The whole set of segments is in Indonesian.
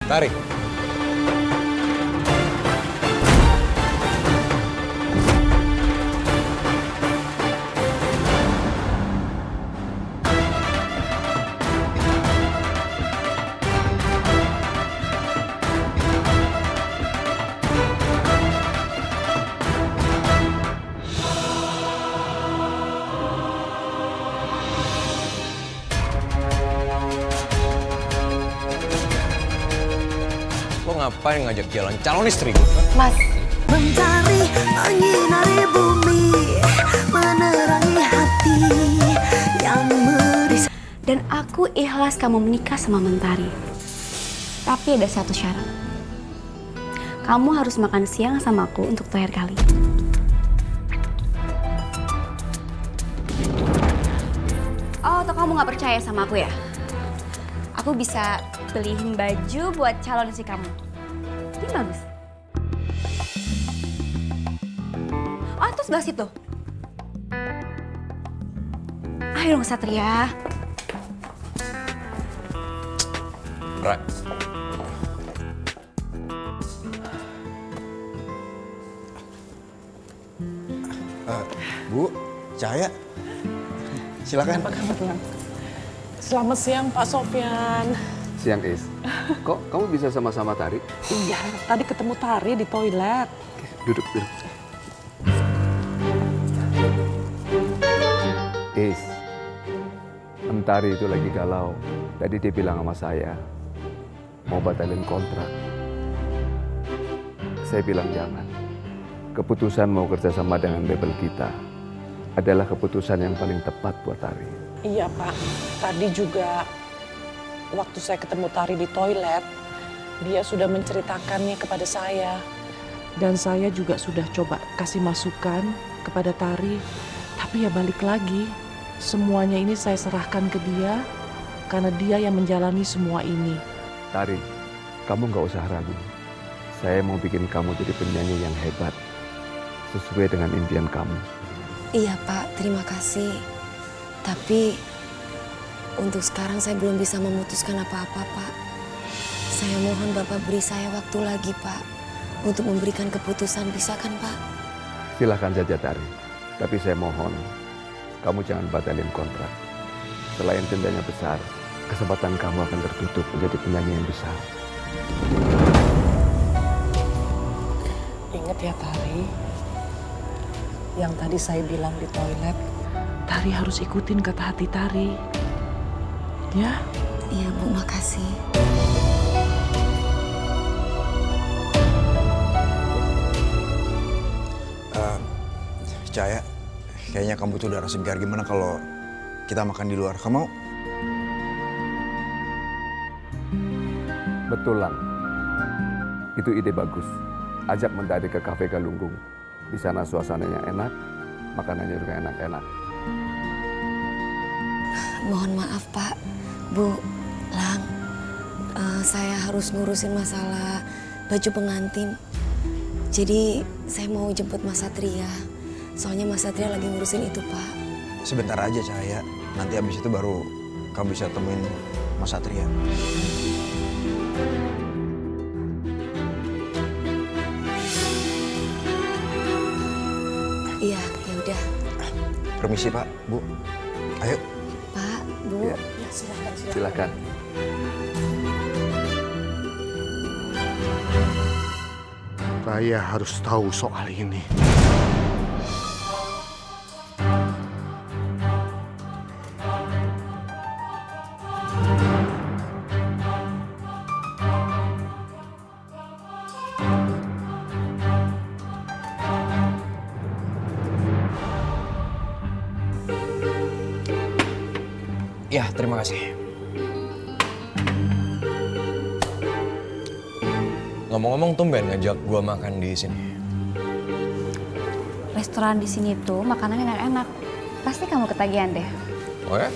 Tarik. Lo ngapain ngajak jalan calon istri gue? Mas, Mentari menyinari bumi, menerangi hati yang merisau. dan aku ikhlas kamu menikah sama Mentari. Tapi ada satu syarat. Kamu harus makan siang sama aku untuk terakhir kali. Oh, atau kamu nggak percaya sama aku ya? Aku bisa beliin baju buat calon istri kamu. Ini bagus. Oh, itu sebelah situ. Ayo dong, Satria. Ra. Bu, Cahaya. Silakan. Apa kabar, Lang? Selamat siang, Pak Sofyan. Siang, Is. Kok kamu bisa sama-sama Tari? Iya, tadi ketemu Tari di toilet. Duduk. Is, Mentari itu lagi galau. Tadi dia bilang sama saya, mau batalin kontrak. Saya bilang jangan. Keputusan mau kerjasama dengan label kita adalah keputusan yang paling tepat buat Tari. Iya, Pak. Tadi juga waktu saya ketemu Tari di toilet, dia sudah menceritakannya kepada saya. Dan saya juga sudah coba kasih masukan kepada Tari. Tapi ya balik lagi, semuanya ini saya serahkan ke dia karena dia yang menjalani semua ini. Tari, kamu nggak usah ragu. Saya mau bikin kamu jadi penyanyi yang hebat, sesuai dengan impian kamu. Iya Pak, terima kasih. Tapi untuk sekarang saya belum bisa memutuskan apa-apa Pak. Saya mohon Bapak beri saya waktu lagi Pak untuk memberikan keputusan, bisa kan Pak? Silahkan saja Tari, tapi saya mohon kamu jangan batalin kontrak. Selain dendanya besar, kesempatan kamu akan tertutup menjadi penyanyi yang besar. Ingat ya Tari, yang tadi saya bilang di toilet, Tari harus ikutin kata hati Tari. Ya? Iya Bu, makasih. Cahaya, kayaknya kamu butuh darah segar. Gimana kalau kita makan di luar? Kamu mau? Betul, Lang. Itu ide bagus. Ajak Mentari ke kafe Galunggung. Di sana suasananya enak, makanannya juga enak-enak. Mohon maaf Pak, Bu, Lang. Saya harus ngurusin masalah baju pengantin. Jadi saya mau jemput Mas Satria. Soalnya Mas Satria lagi ngurusin itu Pak. Sebentar aja Cahaya. Nanti abis itu baru kamu bisa temuin Mas Satria. Iya, ya udah. Permisi Pak, Bu. Ayo. Pak, Bu. Ya, Ya silakan. silakan. Raya harus tahu soal ini. Ya, terima kasih. Ngomong-ngomong, tumben ngajak gua makan di sini. Restoran di sini tuh makanannya enak-enak. Pasti kamu ketagihan deh. Oh ya?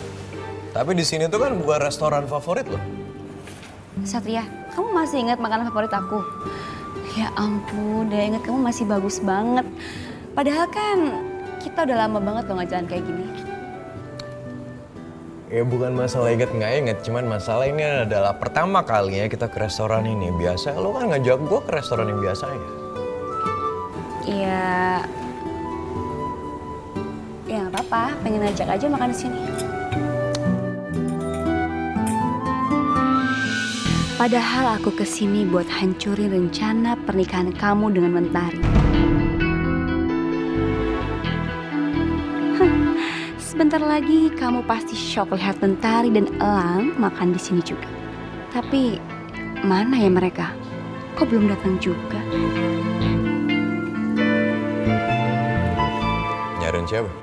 Tapi di sini tuh kan bukan restoran favorit loh. Satria, kamu masih ingat makanan favorit aku? Ya ampun, udah inget kamu masih bagus banget. Padahal kan kita udah lama banget loh nggak jalan kayak gini. Ya bukan masalah inget nggak inget, cuman masalah ini adalah pertama kalinya kita ke restoran ini. Biasa lo kan ngajak gue ke restoran yang biasanya. Ya nggak apa-apa, pengen ajak aja makan di sini. Padahal aku kesini buat hancurin rencana pernikahan kamu dengan Mentari. Sebentar lagi kamu pasti shock lihat Mentari dan Elang makan di sini juga. Tapi mana ya mereka? Kok belum datang juga? Nyariin siapa?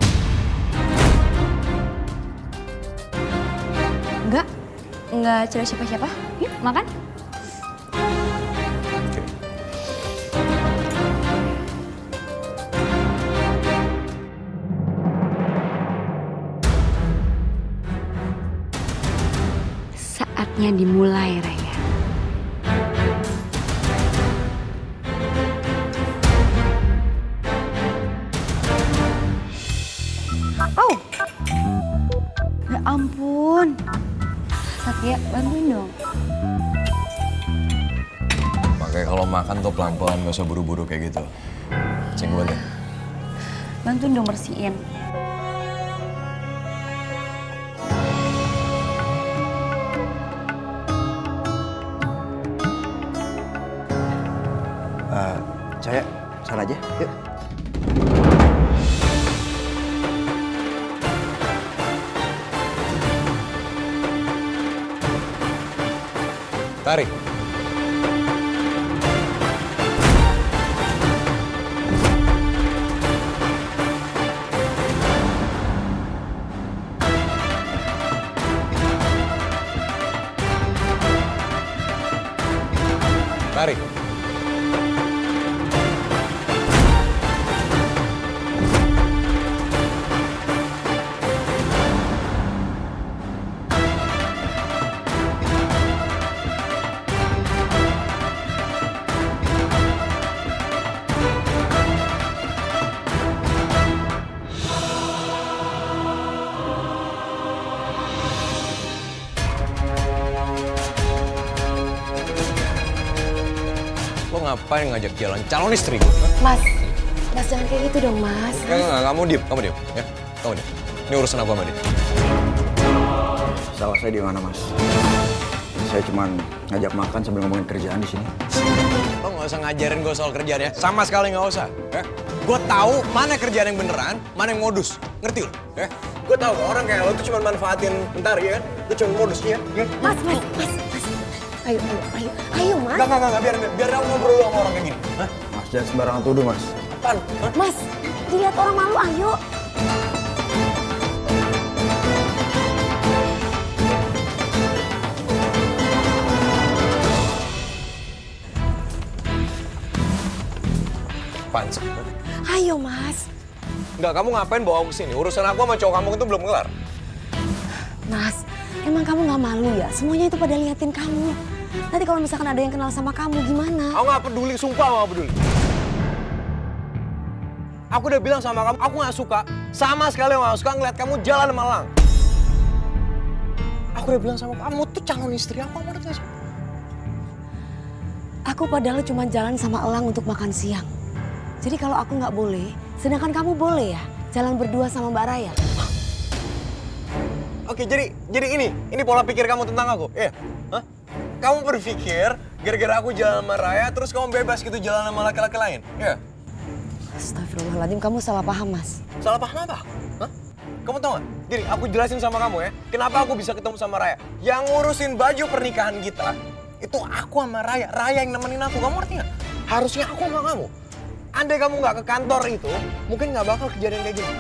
Enggak cari siapa-siapa. Yuk makan. Oke. Saatnya dimulai, Raya. Oh, ya ampun. Satya, bantuin dong. Makanya kalau makan tuh pelan-pelan, gak usah buru-buru kayak gitu. Cing gue deh. Bantuin dong bersihin. Caya, sana aja, yuk. Tarik. Tarik. Lo ngapain ngajak jalan calon istri gue? Mas jangan kayak gitu dong, Mas. Enggak, kamu diem, ya. Kamu diem. Ini urusan aku sama dia. Salah saya di mana, Mas? Saya cuma ngajak makan sambil ngomongin kerjaan di sini. Lo nggak usah ngajarin gue soal kerjaan ya, sama sekali nggak usah. Ya? Gue tahu mana kerjaan yang beneran, mana yang modus. Ngerti lo? Ya? Gue tahu orang kayak lo tuh cuma manfaatin bentar ya kan? Lo cuma modus, ya? Mas. Ayo, Mas. Enggak, biar aku ngobrol sama orang kayak gini. Hah? Mas, jangan sembarangan tuduh, Mas. Apaan? Hah? Mas, dilihat orang malu, ayo. Apaan sih? Ayo, Mas. Enggak, kamu ngapain bawa aku kesini? Urusan aku sama cowok kamu itu belum kelar. Mas, emang kamu nggak malu ya? Semuanya itu pada liatin kamu. Nanti kalau misalkan ada yang kenal sama kamu, gimana? Aku nggak peduli, sumpah aku nggak peduli. Aku udah bilang sama kamu, aku nggak suka. Sama sekali nggak suka ngeliat kamu jalan sama Elang. Aku udah bilang sama kamu tuh calon istri aku, kamu udah sih? Aku padahal cuma jalan sama Elang untuk makan siang. Jadi kalau aku nggak boleh, sedangkan kamu boleh ya? Jalan berdua sama Mbak Raya. Oke, jadi ini pola pikir kamu tentang aku, iya? Hah? Kamu berpikir gara-gara aku jalan sama Raya, terus kamu bebas gitu jalan sama laki-laki lain, iya? Astagfirullahaladzim, kamu salah paham, Mas. Salah paham apa? Hah? Kamu tau gak? Jadi aku jelasin sama kamu ya, kenapa aku bisa ketemu sama Raya. Yang ngurusin baju pernikahan kita, itu aku sama Raya. Raya yang nemenin aku, kamu ngerti gak? Harusnya aku sama kamu. Andai kamu gak ke kantor itu, mungkin gak bakal kejadian kayak gini.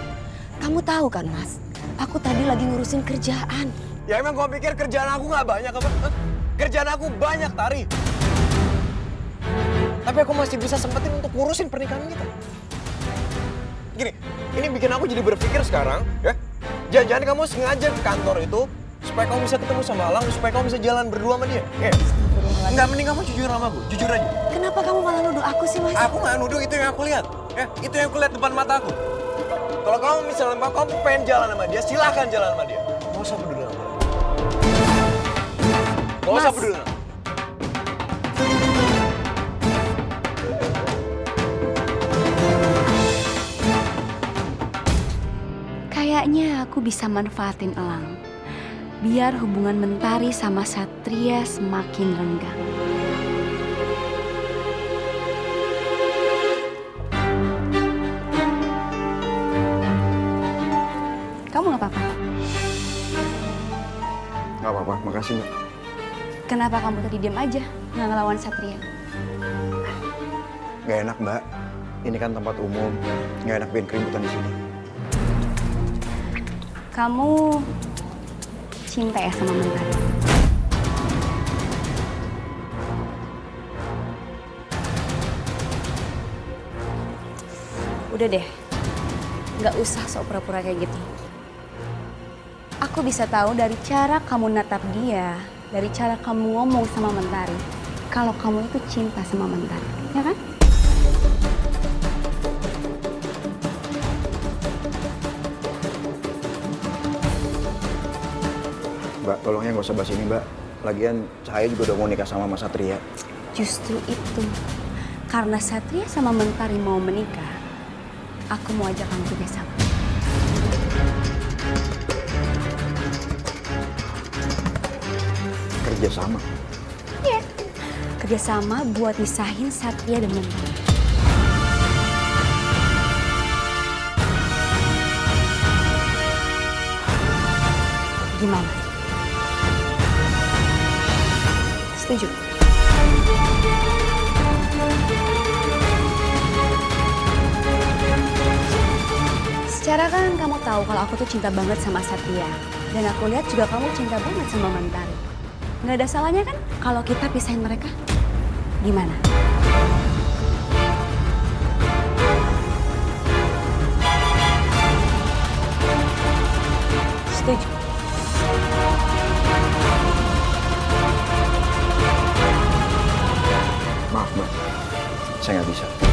Kamu tahu kan, Mas? Aku tadi lagi ngurusin kerjaan. Ya emang kau pikir kerjaan aku gak banyak apa? Hah? Kerjaan aku banyak, Tari. Tapi aku masih bisa sempetin untuk ngurusin pernikahan kita. Gini, ini bikin aku jadi berpikir sekarang, ya. Jangan-jangan kamu sengaja ke kantor itu supaya kamu bisa ketemu sama Alang, supaya kamu bisa jalan berdua sama dia. Ya. Enggak, mending kamu jujur sama aku, jujur aja. Kenapa kamu malah nuduh aku sih, Mas? Aku nggak nuduh, itu yang aku lihat. Ya, itu yang aku lihat depan mata aku. Kalau kamu misalnya kamu pengen jalan sama dia, silahkan jalan sama dia. Nggak usah peduli sama aku. Gak usah Mas. peduli. Kayaknya aku bisa manfaatin Elang. Biar hubungan Mentari sama Satria semakin renggang. Kamu gak apa-apa? Nggak apa-apa, makasih Mbak. Kenapa kamu tadi diam aja nggak ngelawan Satria? Nggak enak Mbak, ini kan tempat umum, nggak enak bikin keributan di sini. Kamu cinta ya sama Mentari? Udah deh, nggak usah sok pura-pura kayak gitu. Aku bisa tahu dari cara kamu natap dia, dari cara kamu ngomong sama Mentari, kalau kamu itu cinta sama Mentari, ya kan? Mbak, tolongnya nggak usah bahas ini Mbak. Lagian saya juga udah mau nikah sama Mas Satria. Justru itu, karena Satria sama Mentari mau menikah, aku mau ajak kamu kerjasama. Kerjasama. Iya, kerjasama buat pisahin Satria dan Mentari. Gimana? Setuju? Secara kan kamu tahu kalau aku tuh cinta banget sama Satria. Dan aku lihat juga kamu cinta banget sama Mentari. Nggak ada salahnya kan kalau kita pisahin mereka? Gimana? Setuju? Maaf Mbak, saya nggak bisa.